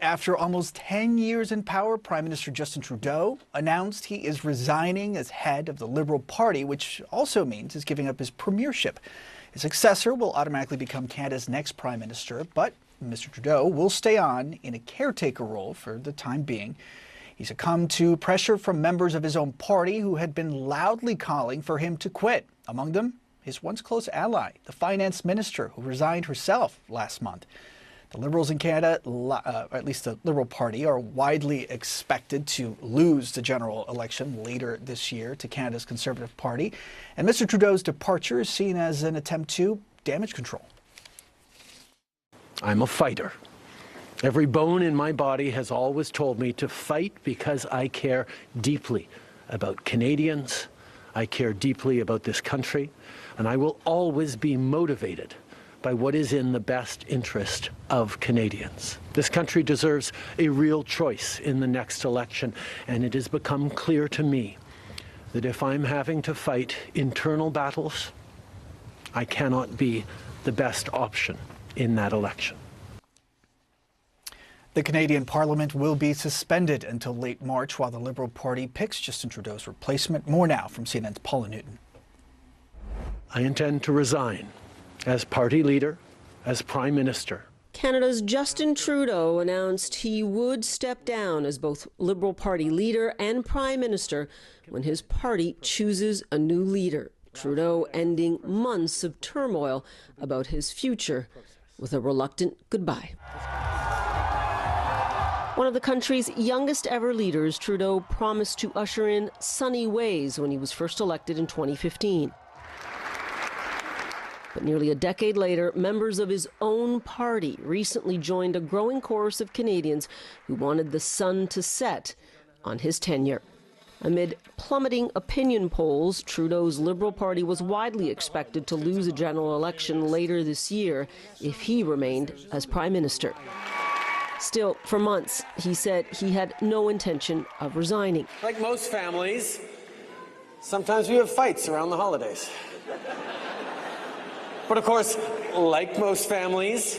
After almost 10 years in power, Prime Minister Justin Trudeau announced he is resigning as head of the Liberal Party, which also means he's giving up his premiership. His successor will automatically become Canada's next Prime Minister, but Mr. Trudeau will stay on in a caretaker role for the time being. He succumbed to pressure from members of his own party who had been loudly calling for him to quit. Among them, his once close ally, the finance minister, who resigned herself last month. The Liberals in Canada, or at least the Liberal Party, are widely expected to lose the general election later this year to Canada's Conservative Party. And Mr. Trudeau's departure is seen as an attempt to damage control. I'm a fighter. Every bone in my body has always told me to fight because I care deeply about Canadians. I care deeply about this country, and I will always be motivated by what is in the best interest of Canadians. This country deserves a real choice in the next election, and it has become clear to me that if I'm having to fight internal battles, I cannot be the best option in that election. The Canadian Parliament will be suspended until late March while the Liberal Party picks Justin Trudeau's replacement. More now from CNN's Paula Newton. I intend to resign as party leader, as Prime Minister. Canada's Justin Trudeau announced he would step down as both Liberal Party leader and Prime Minister when his party chooses a new leader. Trudeau ending months of turmoil about his future with a reluctant goodbye. One of the country's youngest ever leaders, Trudeau promised to usher in sunny ways when he was first elected in 2015. But nearly a decade later, members of his own party recently joined a growing chorus of Canadians who wanted the sun to set on his tenure. Amid plummeting opinion polls, Trudeau's Liberal Party was widely expected to lose a general election later this year if he remained as Prime Minister. Still, for months, he said he had no intention of resigning. Like most families, sometimes we have fights around the holidays. But of course, like most families,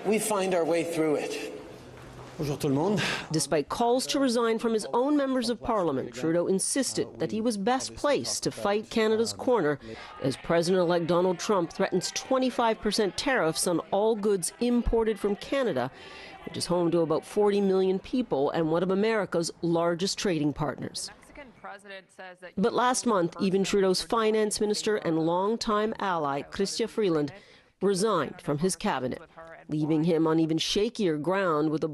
we find our way through it. Bonjour tout le monde. Despite calls to resign from his own members of Parliament, Trudeau insisted that he was best placed to fight Canada's corner as President-elect Donald Trump threatens 25% tariffs on all goods imported from Canada, which is home to about 40 million people and one of America's largest trading partners. But last month, even Trudeau's finance minister and longtime ally, Chrystia Freeland, resigned from his cabinet, leaving him on even shakier ground with a